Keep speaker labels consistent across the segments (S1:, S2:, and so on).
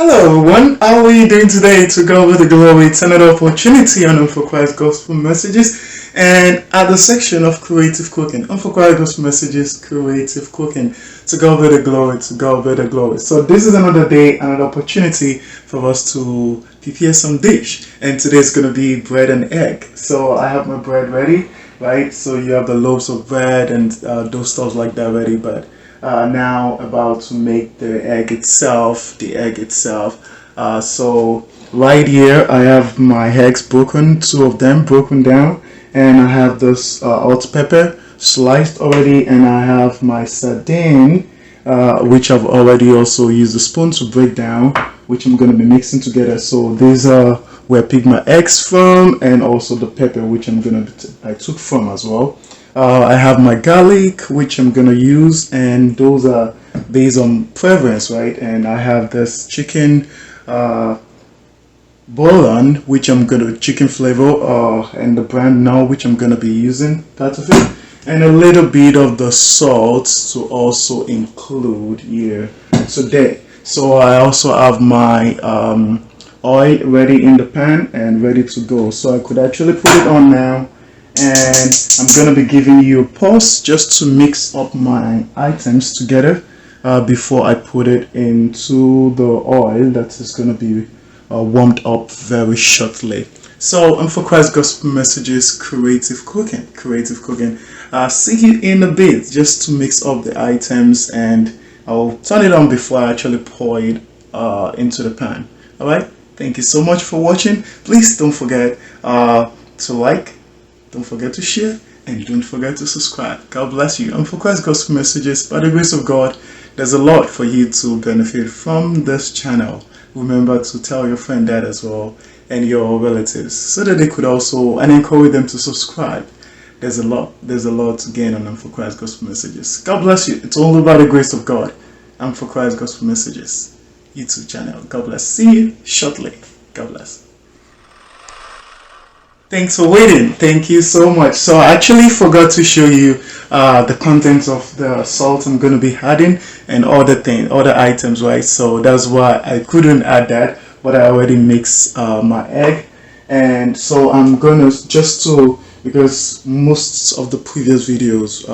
S1: Hello everyone, how are you doing today? To go with the glory, it's another opportunity on For Christ Gospel Messages and at the section of creative cooking. For Christ Gospel Messages, creative cooking. To go with the glory, to go with the glory. So this is another day, another opportunity for us to prepare some dish. And today is going to be bread and egg. So I have my bread ready, right? So you have the loaves of bread and those stuff like that ready, but now about to make the egg itself. So right here I have my eggs broken, two of them broken down, and I have this hot pepper sliced already, and I have my sardine, which I've already also used a spoon to break down, which I'm going to be mixing together. So these are where I picked my eggs from, and also the pepper, which I took from as well. I have my garlic, which I'm gonna use, and those are based on preference, right? And I have this chicken bouillon, which I'm gonna chicken flavor, and the brand now, which I'm gonna be using part of it, and a little bit of the salt to also include here today. So I also have my oil ready in the pan and ready to go. So I could actually put it on now. And I'm going to be giving you a pause just to mix up my items together before I put it into the oil that is going to be warmed up very shortly. So For Christ Gospel Messages, creative cooking. See you in a bit just to mix up the items, and I'll turn it on before I actually pour it into the pan. Alright, thank you so much for watching. Please don't forget to like, don't forget to share, and don't forget to subscribe. God bless you. For Christ Gospel Messages, by the grace of God, there's a lot for you to benefit from this channel. Remember to tell your friend that as well, and your relatives, so that they could also, and encourage them to subscribe. There's a lot to gain on For Christ Gospel Messages. God bless you. It's all by the grace of God. For Christ Gospel Messages YouTube channel. God bless. See you shortly. God bless. Thanks for waiting. Thank you so much. So I actually forgot to show you the contents of the salt I'm going to be adding and other items, right? So that's why I couldn't add that, but I already mixed my egg. And so I'm going to, because most of the previous videos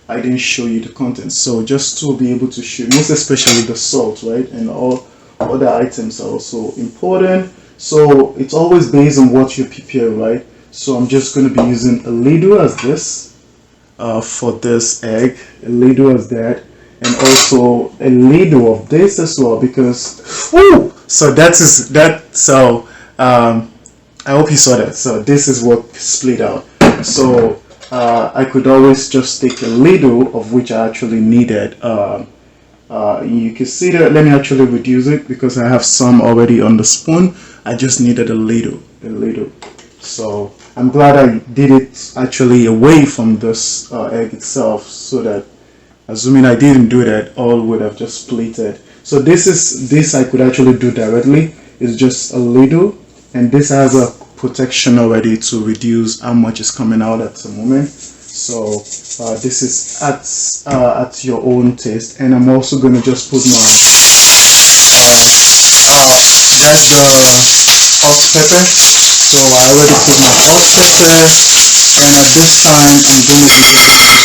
S1: I didn't show you the contents. So just to be able to show, most especially the salt, right? And all other items are also important. So it's always based on what you prepare, right? So I'm just going to be using a little as this for this egg, a little as that, and also a little of this as well, because so I hope you saw that. So this is what split out. So I could always just take a little of which I actually needed. You can see that. Let me actually reduce it because I have some already on the spoon. I just needed a little. So I'm glad I did it actually away from this egg itself, so that, assuming I didn't do that, all would have just splitted. So this I could actually do directly. It's just a little, and this has a protection already to reduce how much is coming out at the moment. So this is at your own taste, and I'm also going to just put my that's the hot pepper. So I already put my hot pepper, and at this time I'm going to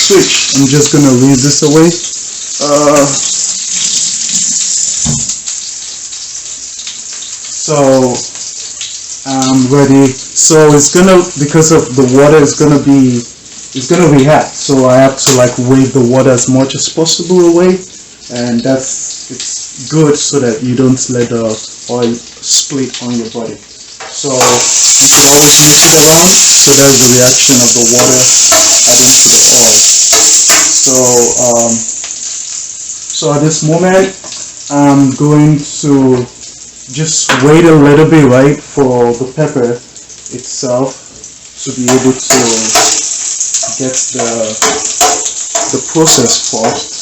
S1: switch. I'm just going to leave this away. So I'm ready. So it's gonna, because of the water, it's gonna react. So I have to wave the water as much as possible away, and it's good so that you don't let the oil split on your body. So you could always mix it around, so there's the reaction of the water adding to the oil. So at this moment I'm going to just wait a little bit, right, for the pepper itself to be able to get the process first.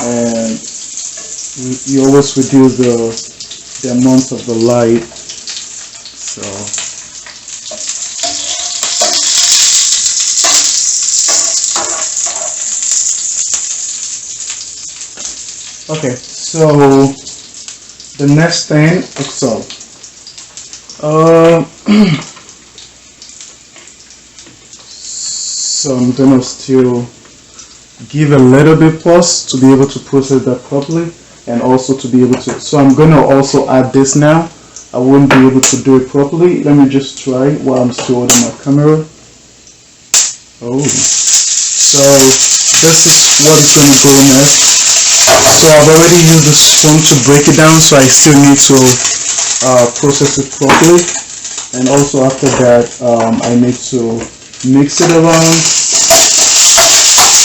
S1: And you always reduce the amount of the light. So Okay, so the next thing, so so I'm gonna still give a little bit pause to be able to process that properly, and also to be able to, so I'm gonna also add this now. I won't be able to do it properly. Let me just try while I'm still holding my camera. Oh, so this is what is going to go next. So I've already used the spoon to break it down, so I still need to process it properly. And also after that, I need to mix it around.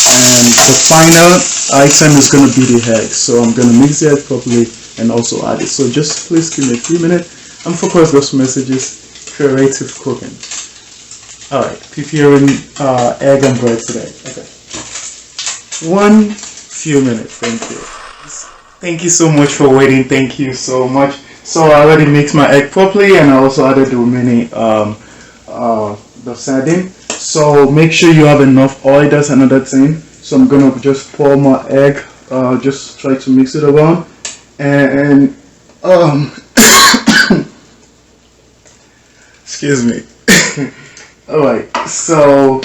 S1: And the final item is going to be the egg. So I'm going to mix the egg properly and also add it. So just please give me a few minutes. I'm focused those messages, creative cooking. Alright, preparing egg and bread today. Okay. 1 few minutes, thank you. Thank you so much for waiting, thank you so much. So I already mixed my egg properly and I also added the remaining the sardine. So make sure you have enough oil, that's another thing. So I'm gonna just pour my egg, just try to mix it around. And excuse me. Alright, so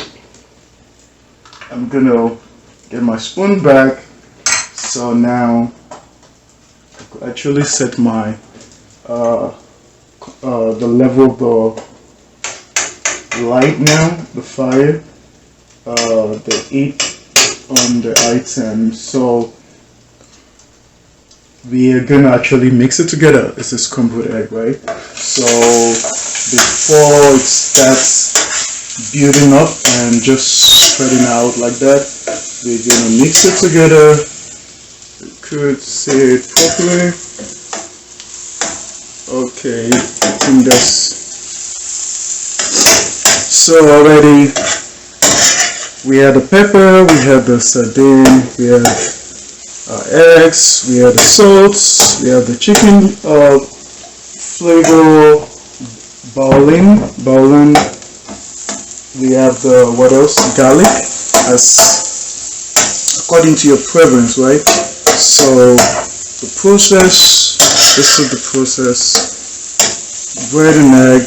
S1: I'm gonna get my spoon back. So now I could actually set my the level of the light now, the fire, the heat on the item. So we are gonna actually mix it together. It's a scrambled egg, right? So before it starts building up and just spreading out like that, we're gonna mix it together. We could say it properly. Okay, I think that's so. Already we have the pepper, we have the sardine, we have eggs, we have the salts, we have the chicken flavor bowling, we have the, what else, garlic, as according to your preference, right? So the process, this is the process. Bread and egg,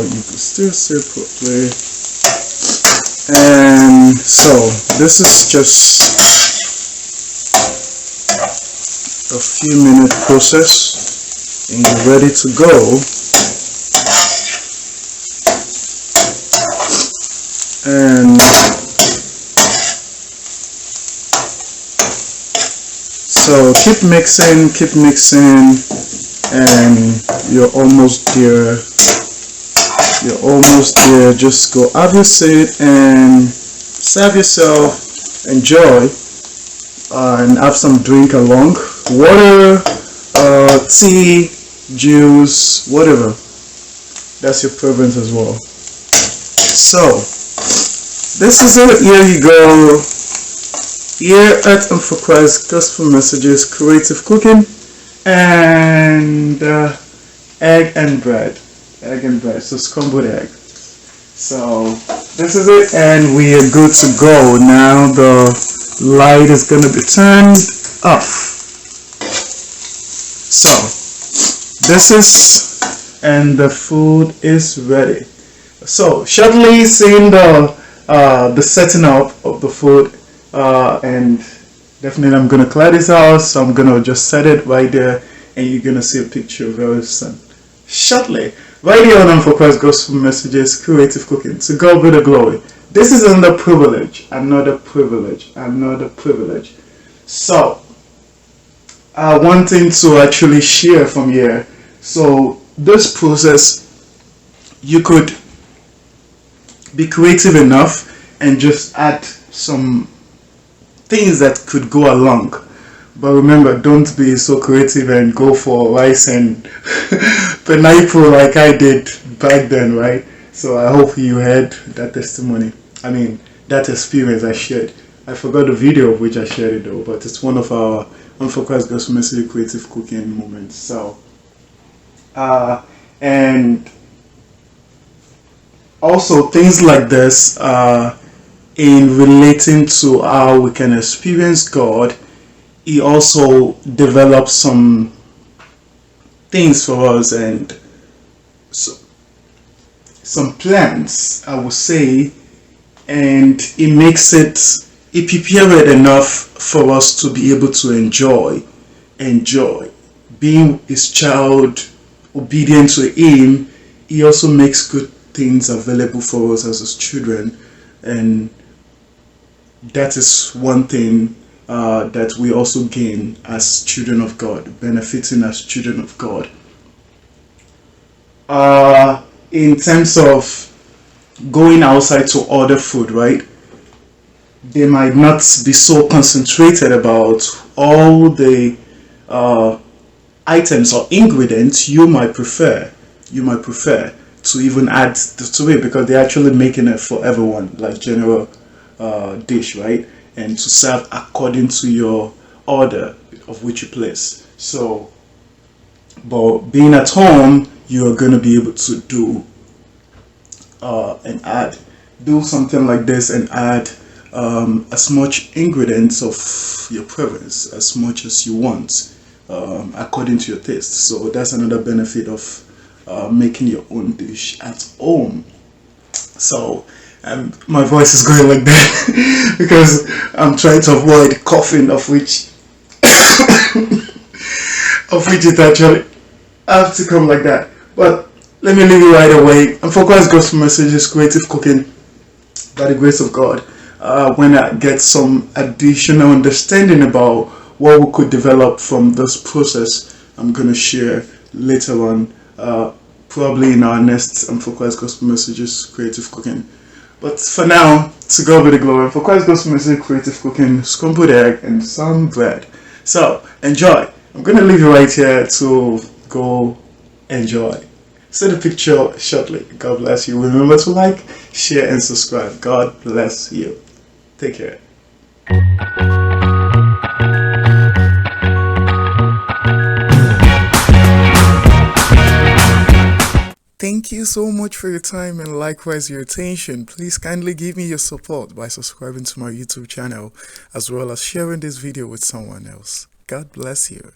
S1: you can still say it properly. And so this is just a few minute process and you're ready to go. And so keep mixing, and you're almost there. Just go have your seat and serve yourself, enjoy, and have some drink along, water, tea, juice, whatever. That's your preference as well. So this is it. Here you go. Here at Untitled Gospel Messages, Creative Cooking, and egg and bread, so scrambled egg. So this is it, and we are good to go. Now the light is gonna be turned off. So this is, and the food is ready. So shortly seeing the setting up of the food, and definitely I'm gonna clear this out, so I'm gonna just set it right there and you're gonna see a picture very soon, shortly, right here on Untitled Gospel Messages, Creative Cooking. To God be the glory. This is another privilege. So one thing to actually share from here. So this process, you could be creative enough and just add some things that could go along, but remember, don't be so creative and go for rice and pineapple like I did back then, right? So I hope you had that testimony, that experience I shared. I forgot the video of which I shared it though, but it's one of our Unfocused Gospel Message creative cooking moments. So and also things like this in relating to how we can experience God he also developed some things for us, and so, some plans, I would say, and it prepared it enough for us to be able to enjoy being his child, obedient to him. He also makes good things available for us as his children, and that is one thing that we also gain as children of God, benefiting as children of God. In terms of going outside to order food, right? They might not be so concentrated about all the uh, items or ingredients you might prefer to even add to it, because they're actually making it for everyone, like general dish, right? And to serve according to your order of which you place. So, but being at home, you are going to be able to and add do something like this and add as much ingredients of your preference as much as you want, according to your taste. So that's another benefit of making your own dish at home. So my voice is going like that because I'm trying to avoid coughing, of which it actually have to come like that. But let me leave you right away. And focus Gospel Messages Creative Cooking, by the grace of God. When I get some additional understanding about what we could develop from this process, I'm going to share later on, probably in our next Focus Gospel Messages Creative Cooking. But for now, to God be the glory. Focus Gospel Messages Creative Cooking, scrambled egg and some bread. So enjoy. I'm going to leave you right here to go enjoy. See the picture shortly. God bless you. Remember to like, share, and subscribe. God bless you. Take care. Thank you so much for your time and likewise your attention. Please kindly give me your support by subscribing to my YouTube channel as well as sharing this video with someone else. God bless you.